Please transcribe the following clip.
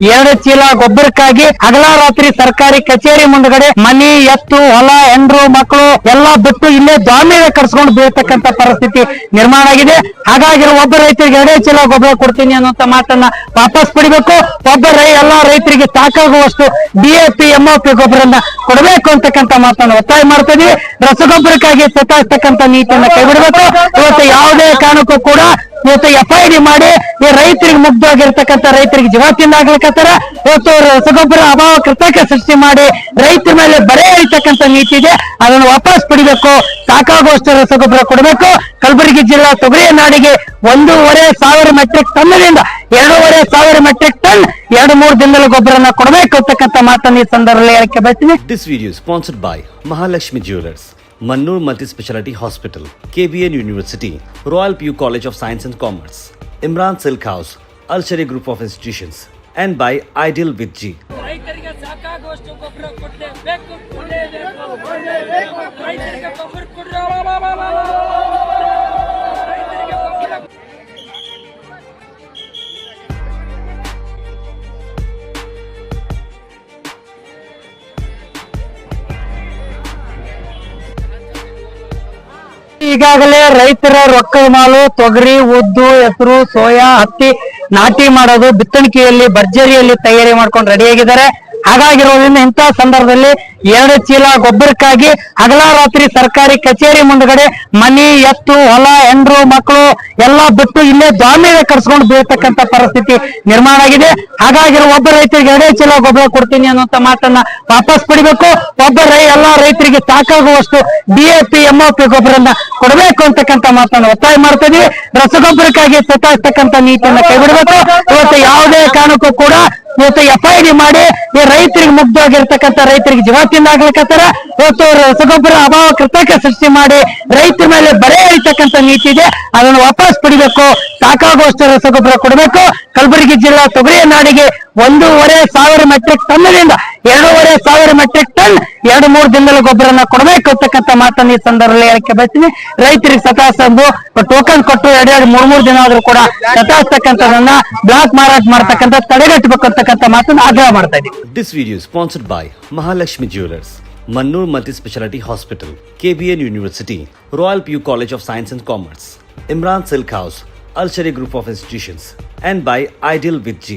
2 ಚೀಲ ಗೊಬ್ಬರಕ್ಕಾಗಿ ಹಗಲ ರಾತ್ರಿ ಸರ್ಕಾರಿ ಕಚೇರಿ ಮುಂದ್ಗಡೆ ಮನಿ ಎತ್ತು ಹೊಲ ಹೆಂಡ್ರು ಮಕ್ಕಳು ಎಲ್ಲಾ ಬಿಟ್ಟು ಇಲ್ಲೇ ದಾಮಿಗೆ ಕರ್ಸ್ಕೊಂಡು ಬೀಳ್ತಕ್ಕಂತ ಪರಿಸ್ಥಿತಿ ನಿರ್ಮಾಣ ಆಗಿದೆ. ಹಾಗಾಗಿ ಒಬ್ಬ ರೈತರಿಗೆ 2 ಚೀಲ ಗೊಬ್ಬರ ಕೊಡ್ತೀನಿ ಅನ್ನುವಂತ ಮಾತನ್ನ ವಾಪಸ್ ಪಡಿಬೇಕು. ಎಲ್ಲಾ ರೈತರಿಗೆ ಸಾಕಾಗುವಷ್ಟು DAP MOP ಗೊಬ್ಬರನ್ನ ಕೊಡಬೇಕು ಅಂತಕ್ಕಂತ ಮಾತನ್ನ ಒತ್ತಾಯ ಮಾಡ್ತಾ ಇದೀವಿ. ರಸಗೊಬ್ಬರಕ್ಕಾಗಿ ಸತಾಯಿಸ್ತಕ್ಕಂತ ನೀತಿಯನ್ನ ಕೈಬಿಡಬೇಕು. ಇವತ್ತು ಯಾವುದೇ ಕಾರಣಕ್ಕೂ ಕೂಡ ಇವತ್ತು FID ಮಾಡಿ ಈ ರೈತರಿಗೆ ಮುಗ್ಧವಾಗಿರ್ತಕ್ಕಂಥ ರೈತರಿಗೆ ಜೀವ ತಿಂದಾಗ್ಲಿಕ್ಕತ್ತಾರ. ಇವತ್ತು ರಸಗೊಬ್ಬರ ಅಭಾವ ಕೃತಕ ಸೃಷ್ಟಿ ಮಾಡಿ ರೈತರ ಮೇಲೆ ಬರೆ ಎಳಿತಕ್ಕಂಥ ನೀತಿ ಇದೆ. ಅದನ್ನು ವಾಪಸ್ ಪಡಿಬೇಕು. ಸಾಕಾಗುವಷ್ಟು ರಸಗೊಬ್ಬರ ಕೊಡಬೇಕು. ಕಲಬುರಗಿ ಜಿಲ್ಲಾ ತೊಗರಿಯ ನಾಡಿಗೆ 1,500 ಮೆಟ್ರಿಕ್ ಟನ್ನಿಂದ 2,500 ಮೆಟ್ರಿಕ್ ಟನ್ 2-3 ದಿನದಲ್ಲಿ ಗೊಬ್ಬರನ ಕೊಡಬೇಕು ಅಂತಕ್ಕಂಥ ಮಾತನ್ನು ಈ ಸಂದರ್ಭದಲ್ಲಿ ಹೇಳಕ್ಕೆ ಬಯಸ್ತೀನಿ. This video is sponsored by Mahalakshmi Jewelers, Mannur Multi-Speciality Hospital, KBN University, Royal PU College of Science and Commerce, Imran Silk House, Al-Shari Group of Institutions, and by Ideal with G. ರೈತರಿಗೆ ಸಾಕಾಗುವಷ್ಟು ಗೊಬ್ಬರ ಕೊಡಲೇಬೇಕು. ರೈತರಿಗೆ ಗೊಬ್ಬರ ಈಗಾಗಲೇ ರೈತರ ರೊಕ್ಕದ ಮಾಲು ತೊಗರಿ, ಉದ್ದು, ಹೆಸರು, ಸೋಯಾ, ಹತ್ತಿ ನಾಟಿ ಮಾಡೋದು ಬಿತ್ತಣಿಕೆಯಲ್ಲಿ ಭರ್ಜರಿಯಲ್ಲಿ ತಯಾರಿ ಮಾಡ್ಕೊಂಡು ರೆಡಿಯಾಗಿದ್ದಾರೆ. ಹಾಗಾಗಿರೋದ್ರಿಂದ ಇಂತಹ ಸಂದರ್ಭದಲ್ಲಿ 2 ಚೀಲ ಗೊಬ್ಬರಕ್ಕಾಗಿ ಹಗಲ ರಾತ್ರಿ ಸರ್ಕಾರಿ ಕಚೇರಿ ಮುಂದ್ಗಡೆ ಮನಿ ಎತ್ತು ಹೊಲ ಹೆಂಡ್ರು ಮಕ್ಕಳು ಎಲ್ಲಾ ಬಿಟ್ಟು ಇಲ್ಲೇ ದಾಮಿಗೆ ಕರ್ಸ್ಕೊಂಡು ಬೀಳ್ತಕ್ಕಂತ ಪರಿಸ್ಥಿತಿ ನಿರ್ಮಾಣ ಆಗಿದೆ. ಹಾಗಾಗಿ ಒಬ್ಬ ರೈತರಿಗೆ 2 ಚೀಲ ಗೊಬ್ಬರ ಕೊಡ್ತೀನಿ ಅನ್ನುವಂತ ಮಾತನ್ನ ವಾಪಸ್ ಪಡಿಬೇಕು. ಎಲ್ಲಾ ರೈತರಿಗೆ ಸಾಕಾಗುವಷ್ಟು DAP MOP ಗೊಬ್ಬರನ್ನ ಕೊಡಬೇಕು ಅಂತಕ್ಕಂಥ ಮಾತನ್ನ ಒತ್ತಾಯ ಮಾಡ್ತಾ ಇದೀವಿ. ರಸಗೊಬ್ಬರಕ್ಕಾಗಿ ಸತಾಯಿಸ್ತಕ್ಕಂಥ ನೀತಿಯನ್ನ ಕೈಬಿಡಬೇಕು. ಇವತ್ತು ಯಾವುದೇ ಕಾರಣಕ್ಕೂ ಕೂಡ ಇವತ್ತು FID ಮಾಡಿ ಈ ರೈತರಿಗೆ ಮುಗ್ಧವಾಗಿರ್ತಕ್ಕಂಥ ರೈತರಿಗೆ ಜೀವ ತಿಂದಾಗ್ಲಿಕ್ಕತ್ತಾರ. ಇವತ್ತು ರಸಗೊಬ್ಬರ ಅಭಾವ ಕೃತಕ ಸೃಷ್ಟಿ ಮಾಡಿ ರೈತರ ಮೇಲೆ ಬರೆ ಎಳಿತಕ್ಕಂಥ ನೀತಿ ಇದೆ. ಅದನ್ನು ವಾಪಸ್ ಪಡಿಬೇಕು. ಸಾಕಾಗುವಷ್ಟು ರಸಗೊಬ್ಬರ ಕೊಡಬೇಕು. ಕಲಬುರಗಿ ಜಿಲ್ಲಾ ತೊಗರಿಯ ನಾಡಿಗೆ 1,500 ಮೆಟ್ರಿಕ್ ಟನ್ನಿಂದ 2,500 ಮೆಟ್ರಿಕ್ ಟನ್ 2-3 ದಿನದಲ್ಲಿ ಗೊಬ್ಬರನ ಕೊಡಬೇಕು ಅಂತಕ್ಕಂಥ ಮಾತನ್ನು ಈ ಸಂದರ್ಭದಲ್ಲಿ ಹೇಳಕ್ಕೆ ಬಯಸ್ತೀನಿ. ರೈತರಿಗೆ ಸತಾಯಿಸಬಹುದು ಟೋಕನ್ ಕೊಟ್ಟು 2-3 ದಿನ ಆದ್ರೂ ಕೂಡ ಸತಾಯಿಸ್ತಕ್ಕಂಥದನ್ನ ಬ್ಲಾಕ್ ಮಾರಾಟ ಮಾಡ್ತಕ್ಕಂಥ ತಡೆಗಟ್ಟಬೇಕು ಅಂತಕ್ಕಂಥ ಮಾತನ್ನು ಆಗ್ರಹ ಮಾಡ್ತಾ ಇದ್ದೀವಿ. This video is sponsored by Mahalakshmi Jewelers, Mannur Multi-Speciality Hospital, KBN University, Royal PU College of Science and Commerce, Imran Silk House, Al-Shari Group of Institutions, and by Ideal with G.